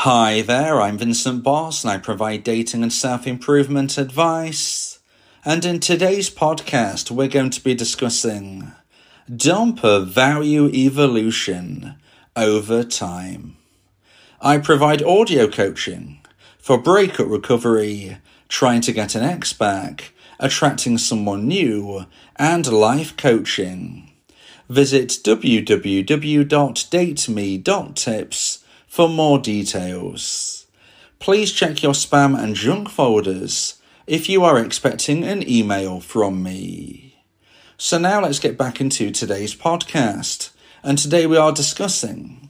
Hi there, I'm Vincent Boss and I provide dating and self-improvement advice. And in today's podcast, we're going to be discussing dumper value evolution over time. I provide audio coaching for breakup recovery, trying to get an ex back, attracting someone new, and life coaching. Visit www.dateme.tips for more details. Please check your spam and junk folders if you are expecting an email from me. So now let's get back into today's podcast. And today we are discussing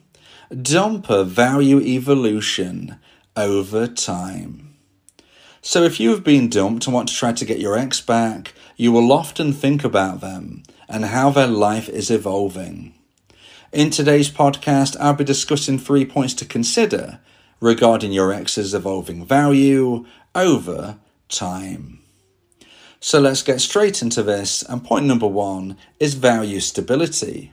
dumper value evolution over time. So if you have been dumped and want to try to get your ex back, you will often think about them and how their life is evolving. In today's podcast, I'll be discussing 3 points to consider regarding your ex's evolving value over time. So let's get straight into this, and point number 1 is value stability.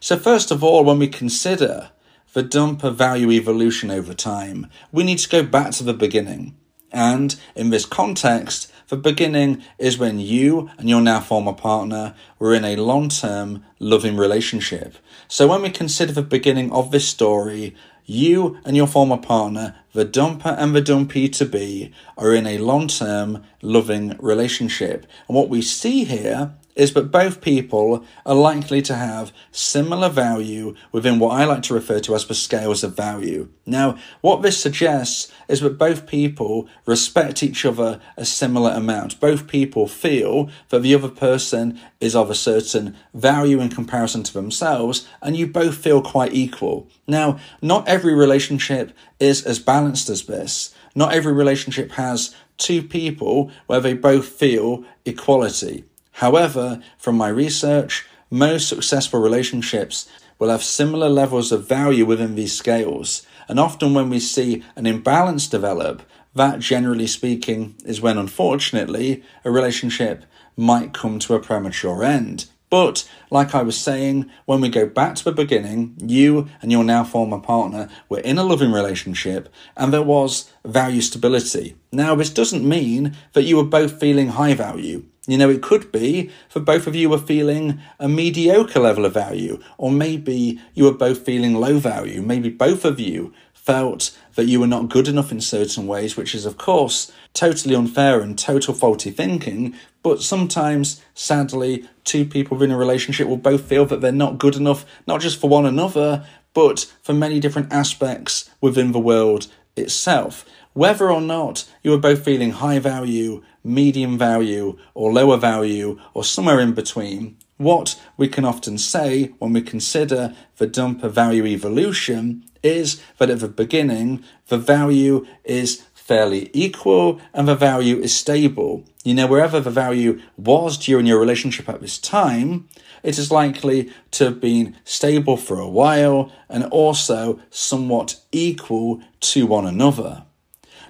So first of all, when we consider the dumper value evolution over time, we need to go back to the beginning. And in this context, the beginning is when you and your now former partner were in a long-term loving relationship. So when we consider the beginning of this story, you and your former partner, the dumper and the dumpee-to-be, are in a long-term loving relationship. And what we see here is that both people are likely to have similar value within what I like to refer to as the scales of value. Now, what this suggests is that both people respect each other a similar amount. Both people feel that the other person is of a certain value in comparison to themselves, and you both feel quite equal. Now, not every relationship is as balanced as this. Not every relationship has two people where they both feel equality. However, from my research, most successful relationships will have similar levels of value within these scales. And often when we see an imbalance develop, that generally speaking is when, unfortunately, a relationship might come to a premature end. But, like I was saying, when we go back to the beginning, you and your now former partner were in a loving relationship and there was value stability. Now, this doesn't mean that you were both feeling high value. You know, it could be for both of you were feeling a mediocre level of value, or maybe you were both feeling low value. Maybe both of you felt that you were not good enough in certain ways, which is, of course, totally unfair and total faulty thinking. But sometimes, sadly, two people in a relationship will both feel that they're not good enough, not just for one another, but for many different aspects within the world itself. Whether or not you are both feeling high value, medium value, or lower value, or somewhere in between, what we can often say when we consider the dumper value evolution is that at the beginning, the value is fairly equal and the value is stable. You know, wherever the value was during your relationship at this time, it is likely to have been stable for a while and also somewhat equal to one another.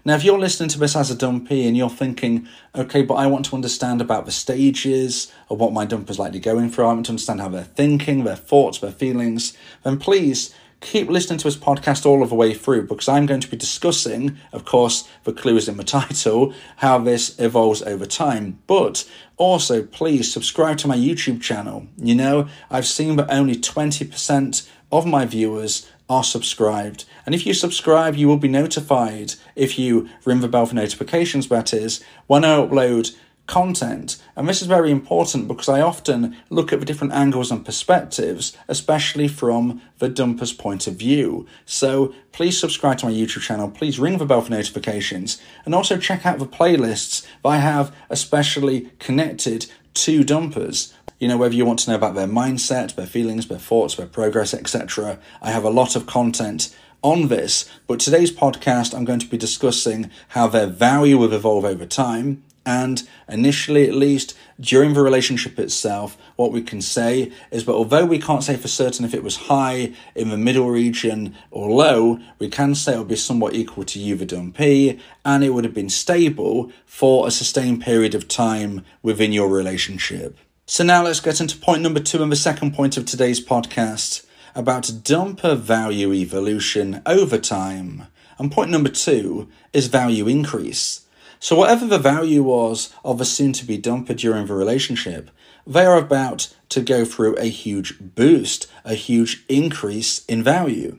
Now, if you're listening to this as a dumpee and you're thinking, okay, but I want to understand about the stages of what my dumper's likely going through, I want to understand how they're thinking, their thoughts, their feelings, then please keep listening to this podcast all of the way through, because I'm going to be discussing, of course, the clue is in the title, how this evolves over time. But also, please subscribe to my YouTube channel. You know, I've seen that only 20% of my viewers are subscribed. And if you subscribe, you will be notified, if you ring the bell for notifications, that is, when I upload content. And this is very important because I often look at the different angles and perspectives, especially from the dumper's point of view. So please subscribe to my YouTube channel, please ring the bell for notifications, and also check out the playlists that I have especially connected to dumpers. You know, whether you want to know about their mindset, their feelings, their thoughts, their progress, etc. I have a lot of content on this, but today's podcast I'm going to be discussing how their value will evolve over time, and initially, at least, during the relationship itself, what we can say is that although we can't say for certain if it was high, in the middle region, or low, we can say it would be somewhat equal to you, the dumpee, and it would have been stable for a sustained period of time within your relationship. So now let's get into point number 2 and the second point of today's podcast about dumper value evolution over time And point number 2 is value increase. So whatever the value was of a soon-to-be dumper during the relationship, they are about to go through a huge boost, a huge increase in value.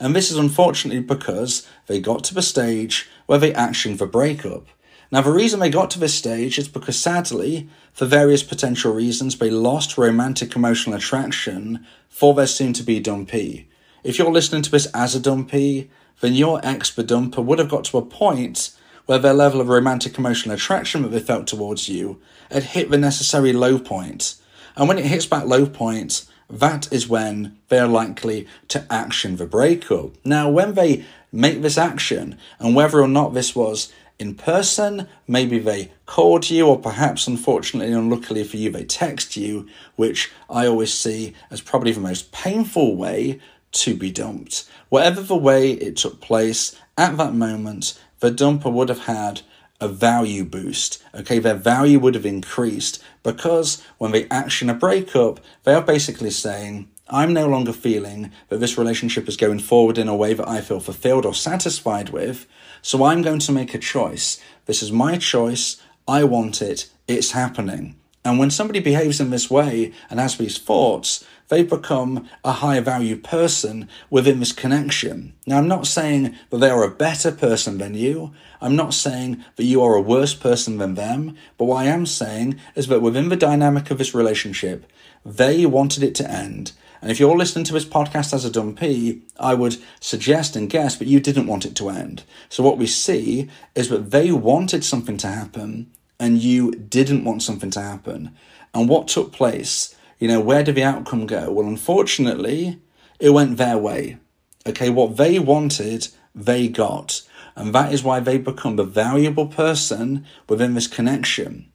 And this is unfortunately because they got to the stage where they actioned the breakup. Now, the reason they got to this stage is because, sadly, for various potential reasons, they lost romantic emotional attraction for their soon-to-be dumpee. If you're listening to this as a dumpee, then your ex, the dumper, would have got to a point where their level of romantic emotional attraction that they felt towards you had hit the necessary low point. And when it hits that low point, that is when they are likely to action the breakup. Now, when they make this action, and whether or not this was in person, maybe they called you, or perhaps, unfortunately, unluckily for you, they text you, which I always see as probably the most painful way to be dumped. Whatever the way it took place, at that moment, the dumper would have had a value boost. Okay, their value would have increased because when they action a breakup, they are basically saying, I'm no longer feeling that this relationship is going forward in a way that I feel fulfilled or satisfied with, so I'm going to make a choice. This is my choice. I want it. It's happening. And when somebody behaves in this way and has these thoughts, they become a higher value person within this connection. Now, I'm not saying that they are a better person than you. I'm not saying that you are a worse person than them. But what I am saying is that within the dynamic of this relationship, they wanted it to end. And if you're listening to this podcast as a dumpee, I would suggest and guess that you didn't want it to end. So what we see is that they wanted something to happen and you didn't want something to happen. And what took place? Where did the outcome go? Well, unfortunately, it went their way. Okay, what they wanted, they got. And that is why they become the valuable person within this connection.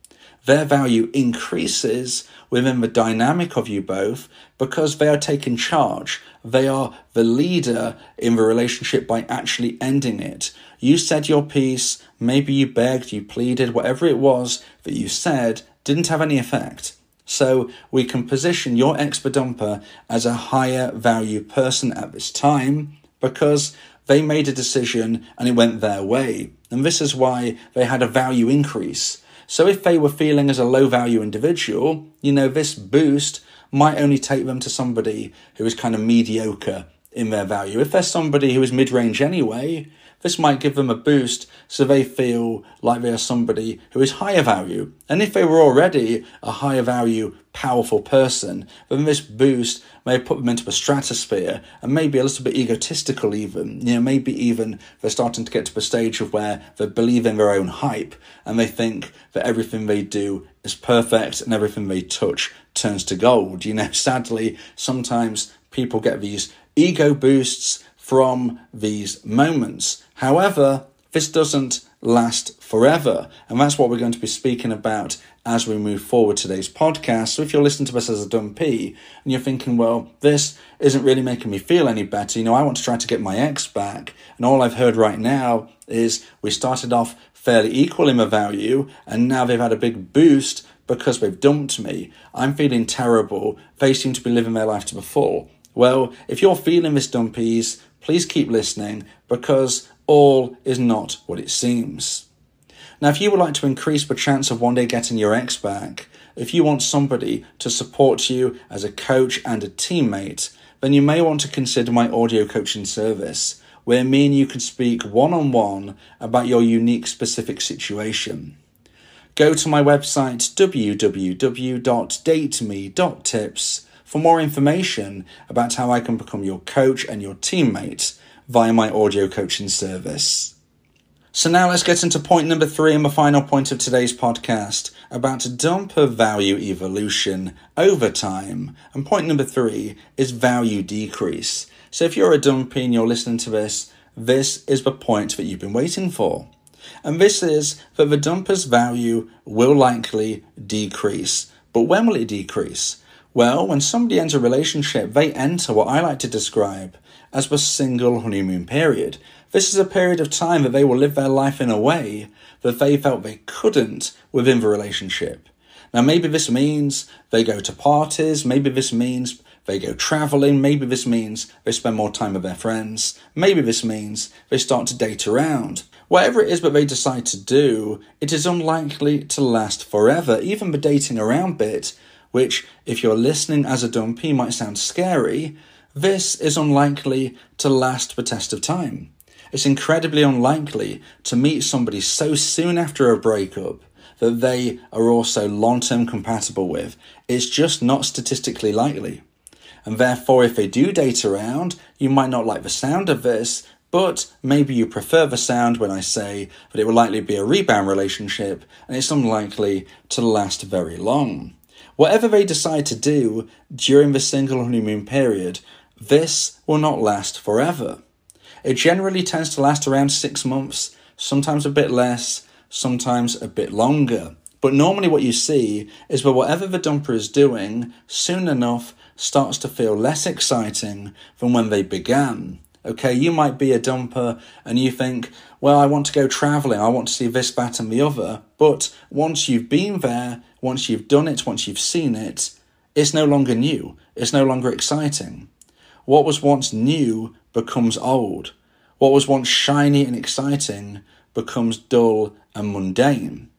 Their value increases within the dynamic of you both because they are taking charge. They are the leader in the relationship by actually ending it. You said your piece, maybe you begged, you pleaded, whatever it was that you said didn't have any effect. So we can position your ex-dumper as a higher value person at this time because they made a decision and it went their way. And this is why they had a value increase. So if they were feeling as a low value individual, this boost might only take them to somebody who is kind of mediocre in their value. If they're somebody who is mid-range anyway, this might give them a boost so they feel like they are somebody who is higher value. And if they were already a higher value, powerful person, then this boost may put them into a stratosphere and maybe a little bit egotistical even. Maybe even they're starting to get to the stage of where they believe in their own hype and they think that everything they do is perfect and everything they touch turns to gold. Sadly, sometimes people get these ego boosts from these moments. However, this doesn't last forever. And that's what we're going to be speaking about as we move forward today's podcast. So if you're listening to this as a dumpee and you're thinking, well, this isn't really making me feel any better. I want to try to get my ex back. And all I've heard right now is we started off fairly equal in the value and now they've had a big boost because they've dumped me. I'm feeling terrible. They seem to be living their life to the full. Well, if you're feeling this, dumpees, please keep listening because all is not what it seems. Now, if you would like to increase the chance of one day getting your ex back, if you want somebody to support you as a coach and a teammate, then you may want to consider my audio coaching service, where me and you can speak one-on-one about your unique specific situation. Go to my website, www.dateme.tips, for more information about how I can become your coach and your teammate via my audio coaching service. So now let's get into point number 3 and the final point of today's podcast about dumper value evolution over time. And point number 3 is value decrease. So if you're a dumpee and you're listening to this is the point that you've been waiting for. And this is that the dumper's value will likely decrease. But when will it decrease? Well, when somebody ends a relationship, they enter what I like to describe as the single honeymoon period. This is a period of time that they will live their life in a way that they felt they couldn't within the relationship. Now, maybe this means they go to parties. Maybe this means they go travelling. Maybe this means they spend more time with their friends. Maybe this means they start to date around. Whatever it is that they decide to do, it is unlikely to last forever. Even the dating around bit, which if you're listening as a dumpee might sound scary, this is unlikely to last the test of time. It's incredibly unlikely to meet somebody so soon after a breakup that they are also long-term compatible with. It's just not statistically likely. And therefore, if they do date around, you might not like the sound of this, but maybe you prefer the sound when I say that it will likely be a rebound relationship and it's unlikely to last very long. Whatever they decide to do during the single honeymoon period, this will not last forever. It generally tends to last around 6 months, sometimes a bit less, sometimes a bit longer. But normally what you see is that whatever the dumper is doing, soon enough starts to feel less exciting than when they began. Okay, you might be a dumper and you think, well, I want to go travelling, I want to see this, that and the other. But once you've been there, once you've done it, once you've seen it, it's no longer new. It's no longer exciting. What was once new becomes old. What was once shiny and exciting becomes dull and mundane.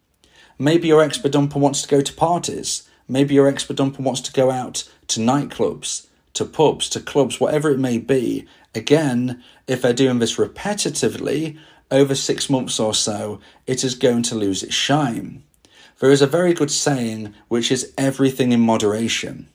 Maybe your ex-dumper wants to go to parties. Maybe your ex-dumper wants to go out to nightclubs, to pubs, to clubs, whatever it may be. Again, if they're doing this repetitively, over 6 months or so, it is going to lose its shine. There is a very good saying, which is everything in moderation.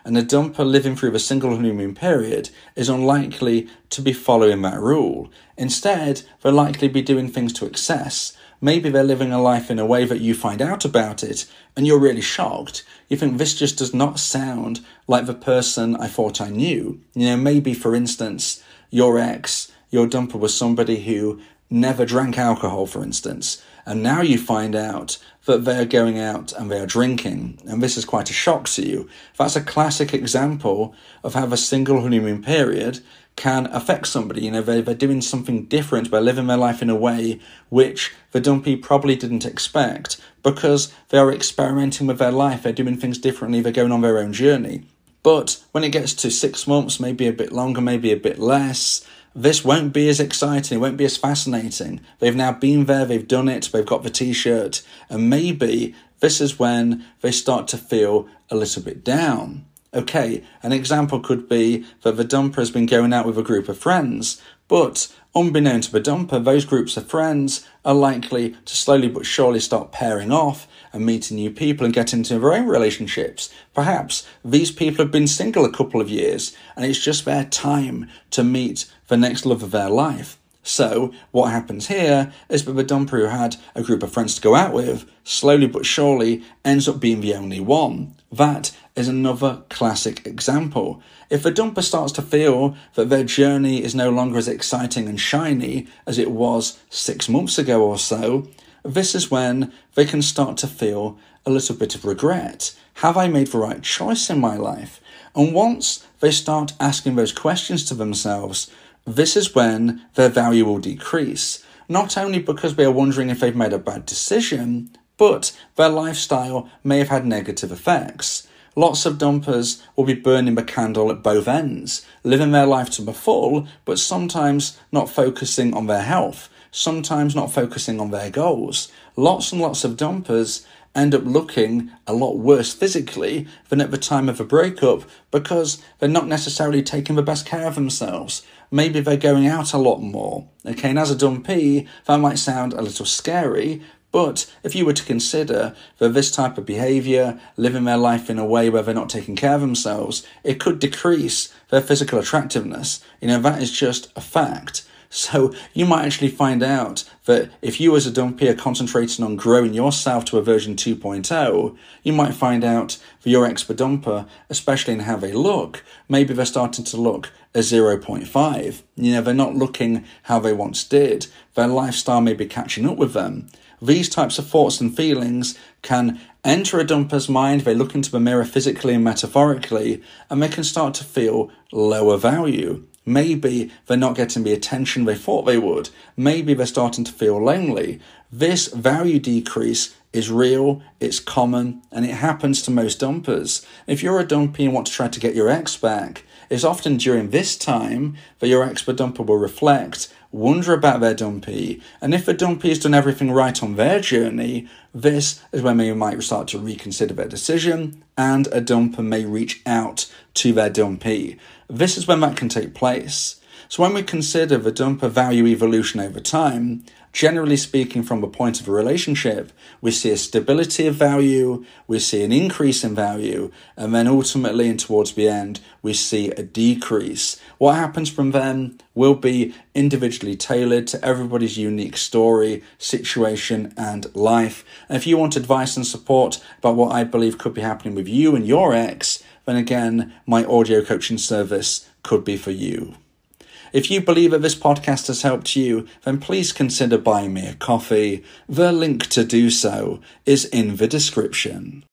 And a dumper living through the single honeymoon period is unlikely to be following that rule. Instead, they'll likely be doing things to excess. Maybe they're living a life in a way that you find out about it and you're really shocked. You think this just does not sound like the person I thought I knew. Maybe, for instance, your ex, your dumper was somebody who never drank alcohol, for instance. And now you find out that they're going out and they're drinking. And this is quite a shock to you. That's a classic example of how the single honeymoon period can affect somebody. They're doing something different. They're living their life in a way which the dumpee probably didn't expect because they're experimenting with their life. They're doing things differently. They're going on their own journey. But when it gets to 6 months, maybe a bit longer, maybe a bit less, this won't be as exciting, it won't be as fascinating. They've now been there, they've done it, they've got the t-shirt, and maybe this is when they start to feel a little bit down. Okay, an example could be that the dumper has been going out with a group of friends, but unbeknown to the dumper, those groups of friends are likely to slowly but surely start pairing off and meeting new people and get into their own relationships. Perhaps these people have been single a couple of years and it's just their time to meet the next love of their life. So what happens here is that the dumper who had a group of friends to go out with slowly but surely ends up being the only one. That is another classic example. If the dumper starts to feel that their journey is no longer as exciting and shiny as it was 6 months ago or so, this is when they can start to feel a little bit of regret. Have I made the right choice in my life? And once they start asking those questions to themselves, this is when their value will decrease. Not only because they are wondering if they've made a bad decision, but their lifestyle may have had negative effects. Lots of dumpers will be burning the candle at both ends, living their life to the full, but sometimes not focusing on their health, sometimes not focusing on their goals. Lots and lots of dumpers end up looking a lot worse physically than at the time of a breakup because they're not necessarily taking the best care of themselves. Maybe they're going out a lot more. Okay, and as a dumpee, that might sound a little scary, but if you were to consider that this type of behaviour, living their life in a way where they're not taking care of themselves, it could decrease their physical attractiveness. That is just a fact. So you might actually find out that if you as a dumpee are concentrating on growing yourself to a version 2.0, you might find out for your ex-dumper, especially in how they look, maybe they're starting to look a 0.5. They're not looking how they once did. Their lifestyle may be catching up with them. These types of thoughts and feelings can enter a dumper's mind. They look into the mirror physically and metaphorically, and they can start to feel lower value. Maybe they're not getting the attention they thought they would. Maybe they're starting to feel lonely. This value decrease is real, it's common, and it happens to most dumpers. If you're a dumpy and want to try to get your ex back, it's often during this time that your ex dumper will reflect, wonder about their dumpy, and if the dumpy has done everything right on their journey, this is when they might start to reconsider their decision, and a dumper may reach out to their dumpy. This is when that can take place. So when we consider the dumper value evolution over time, generally speaking from the point of a relationship, we see a stability of value, we see an increase in value, and then ultimately and towards the end, we see a decrease. What happens from then will be individually tailored to everybody's unique story, situation, and life. And if you want advice and support about what I believe could be happening with you and your ex, then again, my audio coaching service could be for you. If you believe that this podcast has helped you, then please consider buying me a coffee. The link to do so is in the description.